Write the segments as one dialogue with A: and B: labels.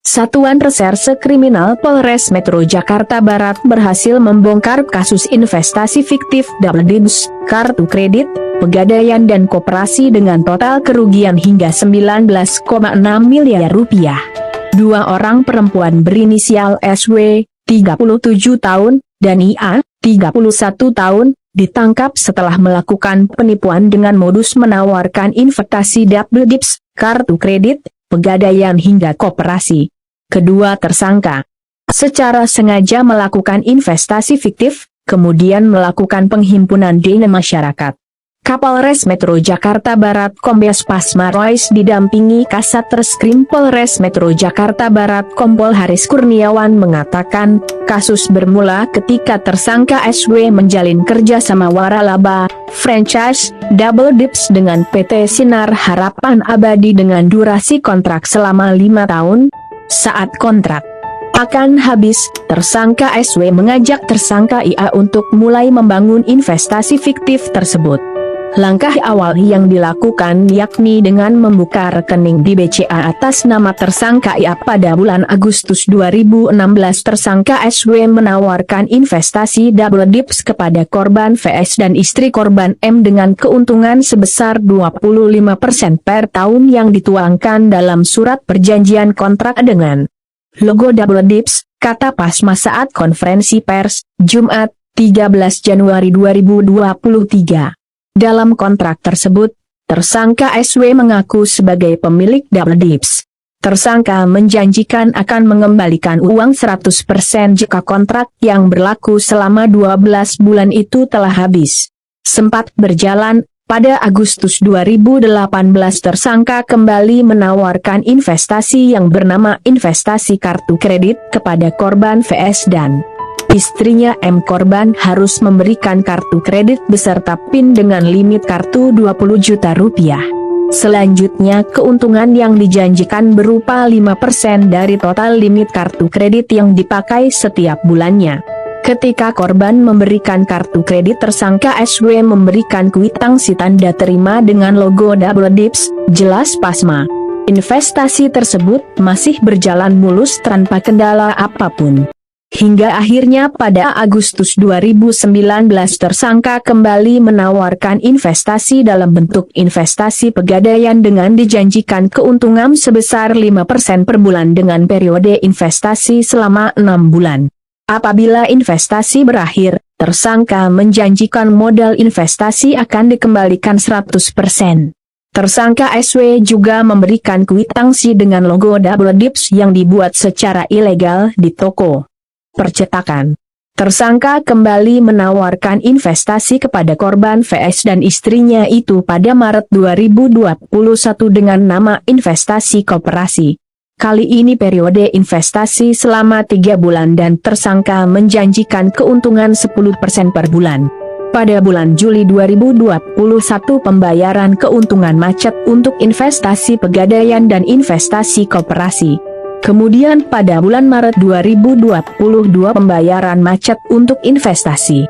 A: Satuan Reserse Kriminal Polres Metro Jakarta Barat berhasil membongkar kasus investasi fiktif double dibs, kartu kredit, pegadaian dan koperasi dengan total kerugian hingga 19,6 miliar rupiah. Dua orang perempuan berinisial SW, 37 tahun, dan IA, 31 tahun, ditangkap setelah melakukan penipuan dengan modus menawarkan investasi double dibs, kartu kredit, pegadaian hingga koperasi. Kedua tersangka secara sengaja melakukan investasi fiktif, kemudian melakukan penghimpunan dana masyarakat. Kapolres Metro Jakarta Barat Kombes Pasma Royce didampingi Kasat Reskrim Polres Metro Jakarta Barat Kompol Haris Kurniawan mengatakan, kasus bermula ketika tersangka SW menjalin kerjasama waralaba, franchise, double dibs dengan PT Sinar Harapan Abadi dengan durasi kontrak selama 5 tahun. Saat kontrak akan habis, tersangka SW mengajak tersangka IA untuk mulai membangun investasi fiktif tersebut. Langkah awal yang dilakukan yakni dengan membuka rekening di BCA atas nama tersangka IA. Pada bulan Agustus 2016 tersangka SW menawarkan investasi double dibs kepada korban VS dan istri korban M dengan keuntungan sebesar 25% per tahun yang dituangkan dalam surat perjanjian kontrak dengan logo double dibs, kata Pasma saat konferensi pers, Jumat, 13 Januari 2023. Dalam kontrak tersebut, tersangka SW mengaku sebagai pemilik double dibs. Tersangka menjanjikan akan mengembalikan uang 100% jika kontrak yang berlaku selama 12 bulan itu telah habis. Sempat berjalan, pada Agustus 2018 tersangka kembali menawarkan investasi yang bernama investasi kartu kredit kepada korban VS dan istrinya M. Korban harus memberikan kartu kredit beserta PIN dengan limit kartu 20 juta rupiah. Selanjutnya keuntungan yang dijanjikan berupa 5% dari total limit kartu kredit yang dipakai setiap bulannya. Ketika korban memberikan kartu kredit, tersangka SW memberikan kwitansi tanda terima dengan logo double dibs, jelas Pasma. Investasi tersebut masih berjalan mulus tanpa kendala apapun. Hingga akhirnya pada Agustus 2019 tersangka kembali menawarkan investasi dalam bentuk investasi pegadaian dengan dijanjikan keuntungan sebesar 5% per bulan dengan periode investasi selama 6 bulan. Apabila investasi berakhir, tersangka menjanjikan modal investasi akan dikembalikan 100%. Tersangka SW juga memberikan kwitansi dengan logo double dibs yang dibuat secara ilegal di toko percetakan. Tersangka kembali menawarkan investasi kepada korban VS dan istrinya itu pada Maret 2021 dengan nama investasi koperasi. Kali ini periode investasi selama 3 bulan dan tersangka menjanjikan keuntungan 10% per bulan. Pada bulan Juli 2021 pembayaran keuntungan macet untuk investasi pegadaian dan investasi koperasi. Kemudian pada bulan Maret 2022 pembayaran macet untuk investasi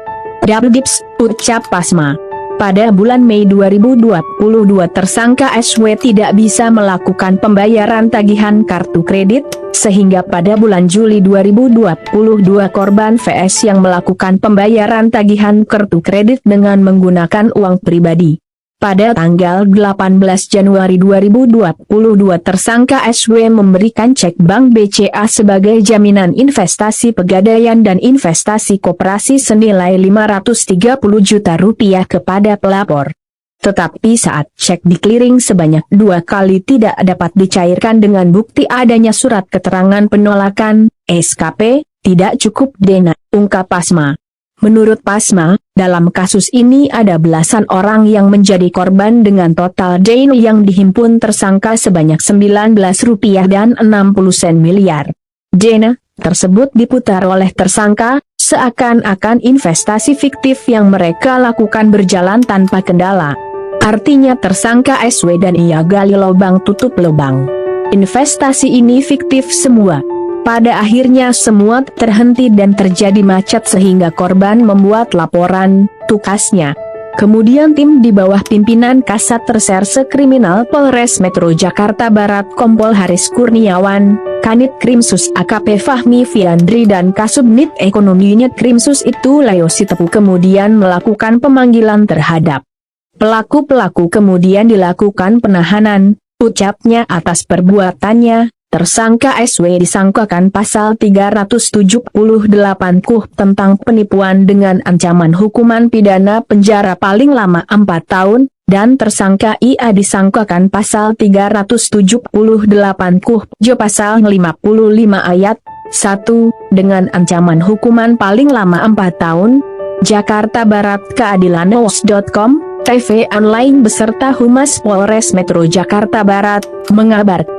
A: double dibs, ucap Pasma. Pada bulan Mei 2022 tersangka SW tidak bisa melakukan pembayaran tagihan kartu kredit, sehingga pada bulan Juli 2022 korban VS yang melakukan pembayaran tagihan kartu kredit dengan menggunakan uang pribadi. Pada tanggal 18 Januari 2022 tersangka SW memberikan cek bank BCA sebagai jaminan investasi pegadaian dan investasi koperasi senilai 530 juta rupiah kepada pelapor. Tetapi saat cek di-clearing sebanyak 2 kali tidak dapat dicairkan dengan bukti adanya surat keterangan penolakan, SKP, tidak cukup dana, ungkap Pasma. Menurut Pasma, dalam kasus ini ada belasan orang yang menjadi korban dengan total dana yang dihimpun tersangka sebanyak 19 rupiah dan 60 sen miliar. Dana tersebut diputar oleh tersangka, seakan-akan investasi fiktif yang mereka lakukan berjalan tanpa kendala. Artinya tersangka SW dan ia gali lubang tutup lubang. Investasi ini fiktif semua. Pada akhirnya semua terhenti dan terjadi macet sehingga korban membuat laporan, tukasnya. Kemudian tim di bawah pimpinan Kasat Reserse Kriminal Polres Metro Jakarta Barat Kompol Haris Kurniawan, Kanit Krimsus AKP Fahmi Fiandri dan Kasubnit Ekonomi Unit Krimsus itu Leo Sitepu kemudian melakukan pemanggilan terhadap pelaku-pelaku kemudian dilakukan penahanan, ucapnya atas perbuatannya. Tersangka SW disangkakan pasal 378 KUH tentang penipuan dengan ancaman hukuman pidana penjara paling lama 4 tahun, dan tersangka IA disangkakan pasal 378 KUH Jo pasal 55 ayat 1, dengan ancaman hukuman paling lama 4 tahun. Jakarta Barat keadilannews.com, TV online beserta Humas Polres Metro Jakarta Barat, mengabarkan.